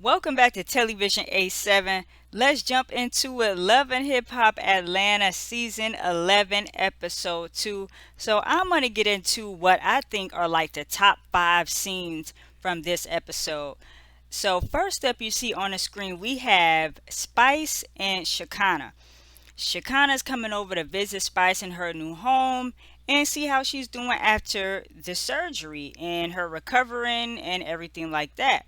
Welcome back to Television A7. Let's jump into it. Love and Hip Hop Atlanta Season 11, Episode 2. So, I'm going to get into what I think are like the top five scenes from this episode. So, first up, you see on the screen, we have Spice and Chicana. Chicana's coming over to visit Spice in her new home and see how she's doing after the surgery and her recovering and everything like that.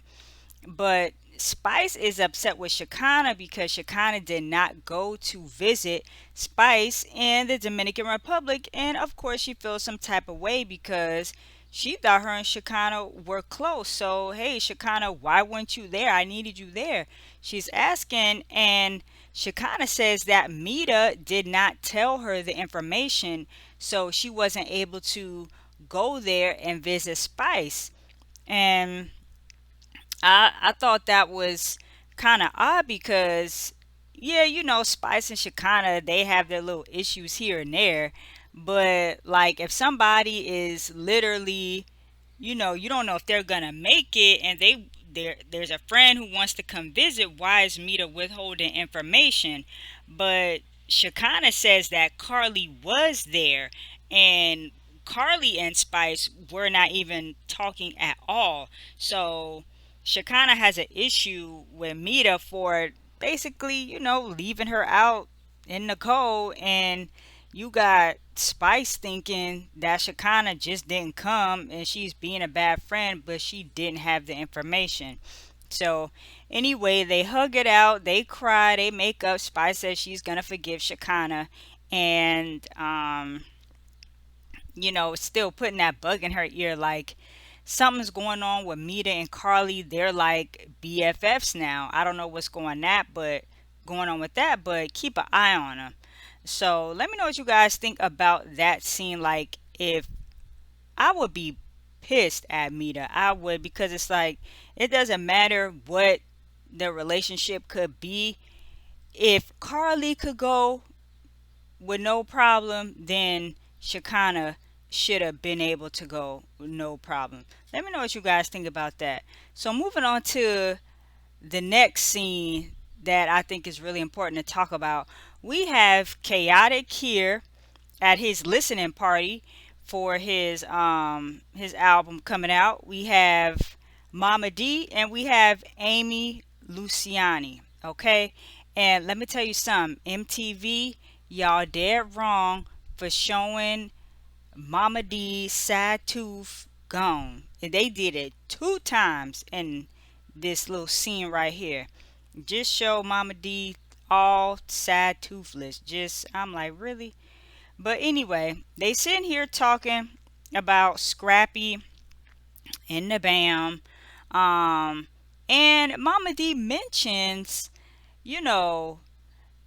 But Spice is upset with Chicana because Chicana did not go to visit Spice in the Dominican Republic. And of course, she feels some type of way because she thought her and Chicana were close. So, hey, Chicana, why weren't you there? I needed you there. She's asking, and Chicana says that Mita did not tell her the information, so she wasn't able to go there and visit Spice. And I thought that was kind of odd because yeah, Spice and Shekinah, they have their little issues here and there, but like if somebody is literally, you don't know if they're gonna make it, and there's a friend who wants to come visit, why is Mita withholding information? But Shekinah says that Carly was there, and Carly and Spice were not even talking at all. So Shekinah has an issue with Mita for basically, leaving her out in the cold, and you got Spice thinking that Shekinah just didn't come and she's being a bad friend, but she didn't have the information. So anyway, they hug it out, they cry, they make up. Spice says she's gonna forgive Shekinah, and still putting that bug in her ear like something's going on with Mita and Carly. They're like BFFs now. I don't know what's going on with that, but keep an eye on them. So let me know what you guys think about that scene. Like if I would be pissed at Mita, I would, because it's like it doesn't matter what the relationship could be. If Carly could go with no problem, then Shekinah should have been able to go with no problem. Let me know what you guys think about that. So moving on to the next scene that I think is really important to talk about. We have Chaotic here at his listening party for his album coming out. We have Mama D and we have Amy Luciani. Okay? And let me tell you something, MTV, y'all dead wrong for showing Mama D's side tooth gone. And they did it two times in this little scene right here. Just show Mama D all side toothless. Just, I'm like, really? But anyway, they sitting here talking about Scrappy and the Bam. Um, and Mama D mentions, you know,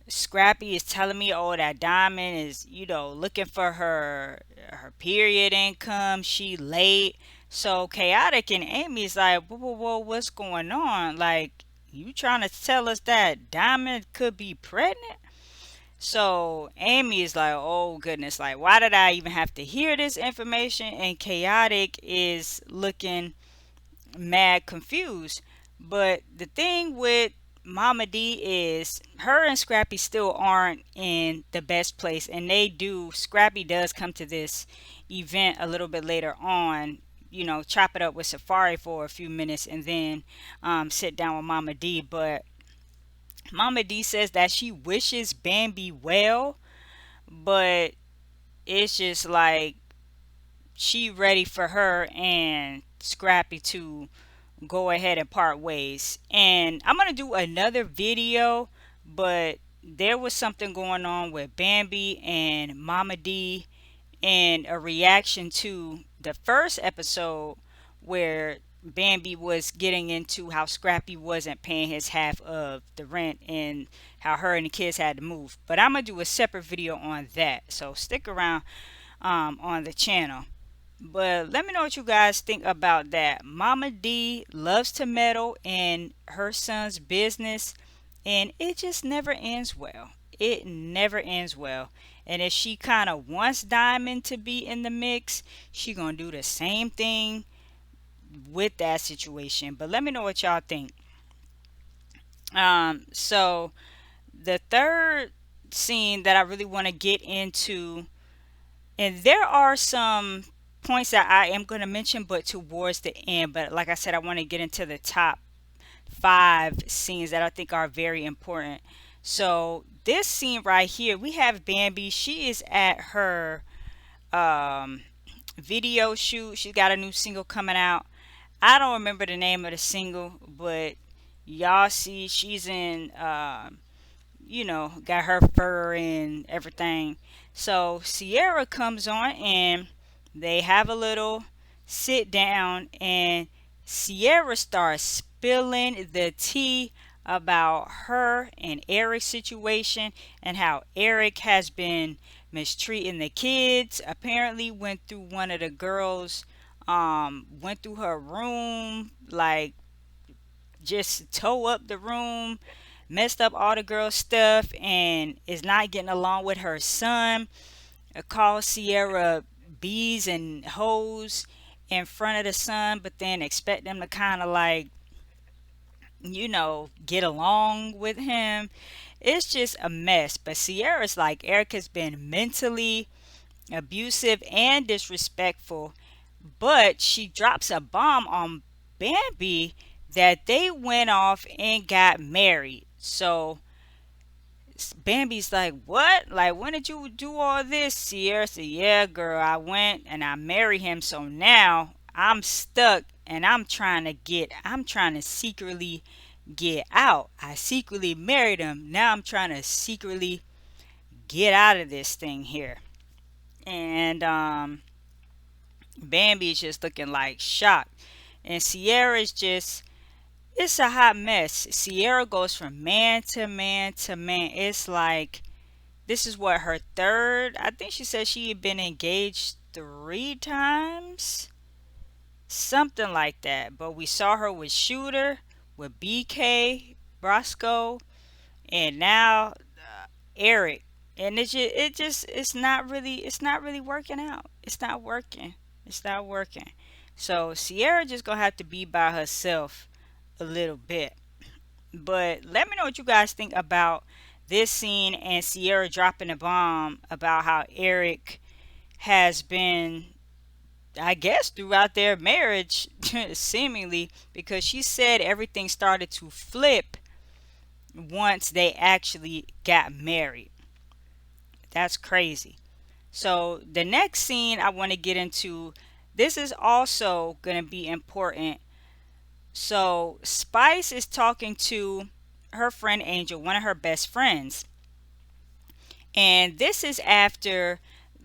Scrappy is telling me, oh, that Diamond is, looking for her period income. She late. So Chaotic and Amy's like, whoa, whoa, whoa, what's going on? Like, you trying to tell us that Diamond could be pregnant? So Amy is like, oh goodness, like why did I even have to hear this information? And Chaotic is looking mad confused. But the thing with Mama D is her and Scrappy still aren't in the best place, and Scrappy does come to this event a little bit later on, chop it up with Safari for a few minutes and then sit down with Mama D. But Mama D says that she wishes Bambi well, but it's just like she ready for her and Scrappy to go ahead and part ways. And I'm gonna do another video, but there was something going on with Bambi and Mama D and a reaction to the first episode where Bambi was getting into how Scrappy wasn't paying his half of the rent and how her and the kids had to move. But I'm gonna do a separate video on that, so stick around on the channel. But let me know what you guys think about that. Mama D loves to meddle in her son's business, and it just never ends well. It never ends well. And if she kind of wants Diamond to be in the mix, she gonna do the same thing with that situation. But let me know what y'all think. So the third scene that I really want to get into, and there are some points that I am going to mention, but towards the end. But like I said, I want to get into the top five scenes that I think are very important. So this scene right here, we have Bambi. She is at her um, video shoot. She's got a new single coming out. I don't remember the name of the single, but y'all see she's in got her fur and everything. So Sierra comes on and they have a little sit down, and Sierra starts spilling the tea about her and Eric's situation and how Eric has been mistreating the kids. Apparently went through one of the girls, went through her room, like just tow up the room, messed up all the girls' stuff, and is not getting along with her son. Called Sierra bees and hoes in front of the son, but then expect them to kind of like, get along with him. It's just a mess. But Sierra's like, Eric has been mentally abusive and disrespectful, but she drops a bomb on Bambi that they went off and got married. So Bambi's like, what? Like, when did you do all this? Sierra said, yeah, girl, I went and I married him. So now I'm stuck and I'm trying to secretly get out. I secretly married him. Now I'm trying to secretly get out of this thing here. And Bambi's just looking like shocked. And Sierra's just, it's a hot mess. Sierra goes from man to man to man. It's like, this is what, her third? I think she said she had been engaged three times, something like that. But we saw her with Shooter, with BK, Brosco, and now Eric. And it's not really working out. It's not working. It's not working. So Sierra just gonna have to be by herself a little bit. But let me know what you guys think about this scene and Sierra dropping a bomb about how Eric has been, I guess, throughout their marriage, seemingly, because she said everything started to flip once they actually got married. That's crazy. So the next scene I want to get into, this is also going to be important. So Spice is talking to her friend Angel, one of her best friends. And this is after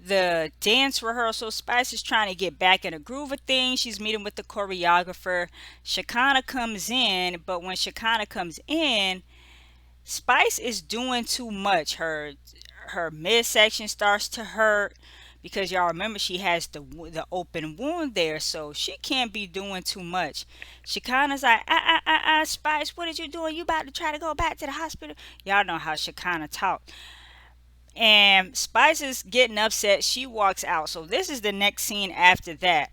the dance rehearsal. Spice is trying to get back in a groove of things. She's meeting with the choreographer. Chicana comes in, but when Chicana comes in, Spice is doing too much. Her midsection starts to hurt because y'all remember she has the open wound there, so she can't be doing too much. Chicana's like, Spice, what are you doing? You about to try to go back to the hospital? Y'all know how Chicana talk. And Spice is getting upset. She walks out. So this is the next scene after that.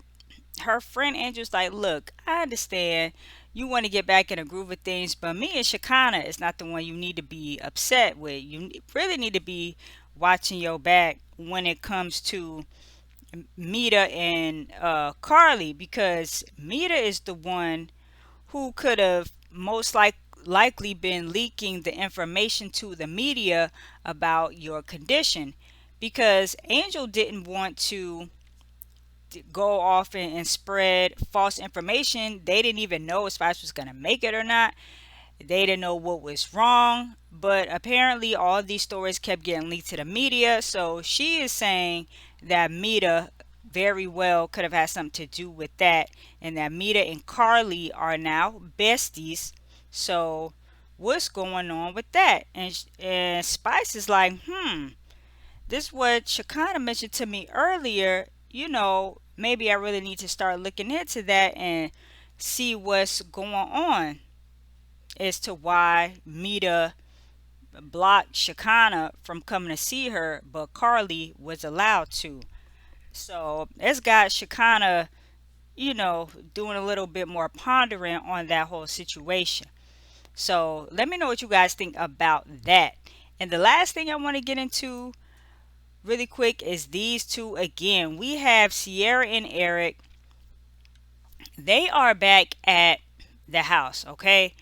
Her friend Angel's like, look, I understand you want to get back in a groove of things, but me and Shakana is not the one you need to be upset with. You really need to be watching your back when it comes to Mita and Carly, because Mita is the one who could have likely been leaking the information to the media about your condition, because Angel didn't want to go off and spread false information. They didn't even know if Spice was going to make it or not. They didn't know what was wrong, but apparently all these stories kept getting leaked to the media. So she is saying that Mita very well could have had something to do with that, and that Mita and Carly are now besties. So what's going on with that? And Spice is like, this is what Shakana mentioned to me earlier. Maybe I really need to start looking into that and see what's going on as to why Mita blocked Shakana from coming to see her, but Carly was allowed to. So it's got Shakana, doing a little bit more pondering on that whole situation. So let me know what you guys think about that. And the last thing I want to get into really quick is these two again. We have Sierra and Eric. They are back at the house, okay?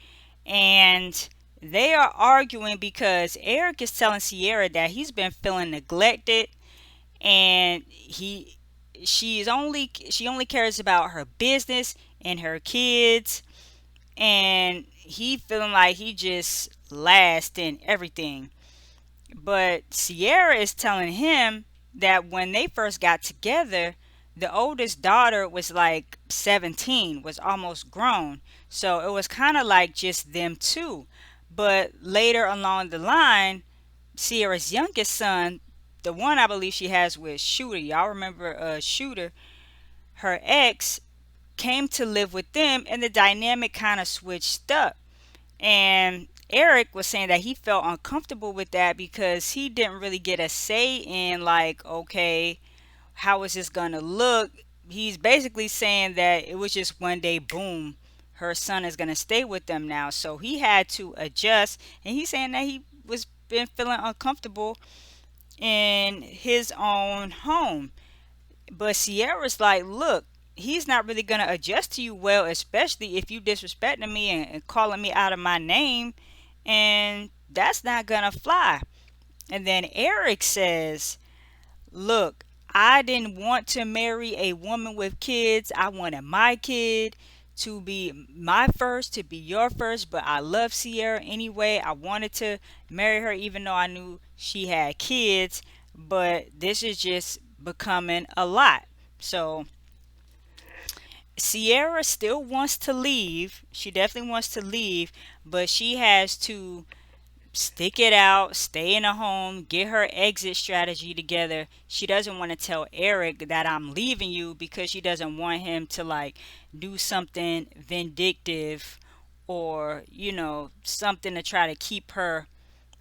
And they are arguing because Eric is telling Sierra that he's been feeling neglected, and she only cares about her business and her kids, and he feeling like he just last in everything. But Sierra is telling him that when they first got together, the oldest daughter was like 17, was almost grown. So it was kind of like just them two. But later along the line, Sierra's youngest son, the one I believe she has with Shooter, y'all remember Shooter, her ex, came to live with them, and the dynamic kind of switched up. And Eric was saying that he felt uncomfortable with that because he didn't really get a say in, like, okay, how is this gonna look? He's basically saying that it was just one day, boom, her son is gonna stay with them now. So he had to adjust, and he's saying that he was been feeling uncomfortable in his own home. But Sierra's like, look, he's not really gonna adjust to you well, especially if you disrespecting me and calling me out of my name, and that's not gonna fly. And then Eric says, look, I didn't want to marry a woman with kids. I wanted my kid to be my first, to be your first, but I love Sierra anyway. I wanted to marry her even though I knew she had kids, but this is just becoming a lot. So Sierra still wants to leave. She definitely wants to leave, but she has to stick it out, stay in a home, get her exit strategy together. She doesn't want to tell Eric that I'm leaving you because she doesn't want him to like do something vindictive, or, something to try to keep her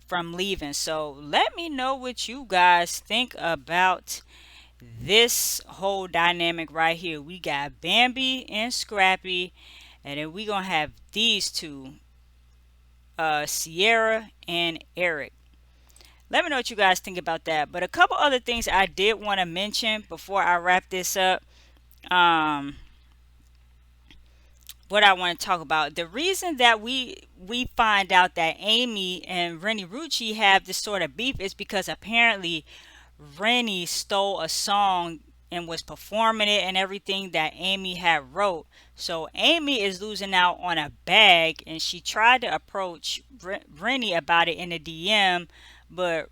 from leaving. So let me know what you guys think about this whole dynamic right here. We got Bambi and Scrappy, and then we gonna have these two, Sierra and Eric. Let me know what you guys think about that. But a couple other things I did want to mention before I wrap this up. Um, what I want to talk about. The reason that we find out that Amy and Rennie Rucci have this sort of beef is because apparently Rennie stole a song and was performing it and everything that Amy had wrote. So Amy is losing out on a bag, and she tried to approach Rennie about it in a DM, but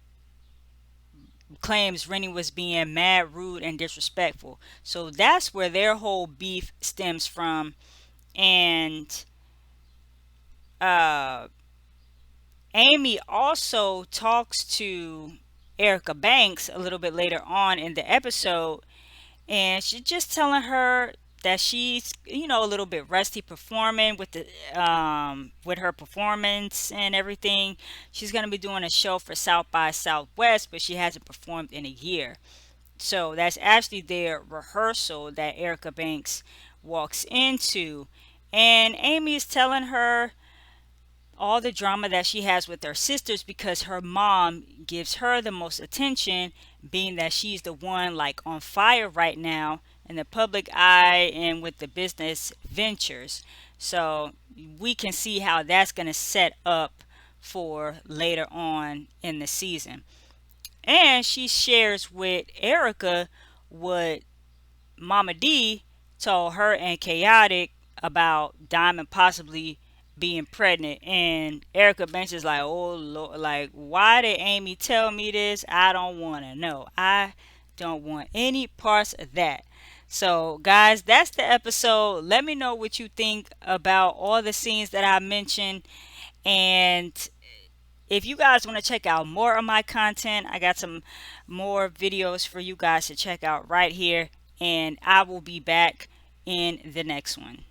claims Rennie was being mad, rude, and disrespectful. So that's where their whole beef stems from. And uh, Amy also talks to Erica Banks a little bit later on in the episode, and she's just telling her that she's, a little bit rusty performing with her performance and everything. She's going to be doing a show for South by Southwest, but she hasn't performed in a year. So that's actually their rehearsal that Erica Banks walks into, and Amy is telling her all the drama that she has with her sisters because her mom gives her the most attention, being that she's the one like on fire right now in the public eye and with the business ventures. So we can see how that's going to set up for later on in the season. And she shares with Erica what Mama D told her and Chaotic about Diamond possibly being pregnant. And Erica Banks is like, oh Lord, like, why did Amy tell me this? I don't want to know. I don't want any parts of that. So, guys, that's the episode. Let me know what you think about all the scenes that I mentioned. And if you guys want to check out more of my content, I got some more videos for you guys to check out right here. And I will be back in the next one.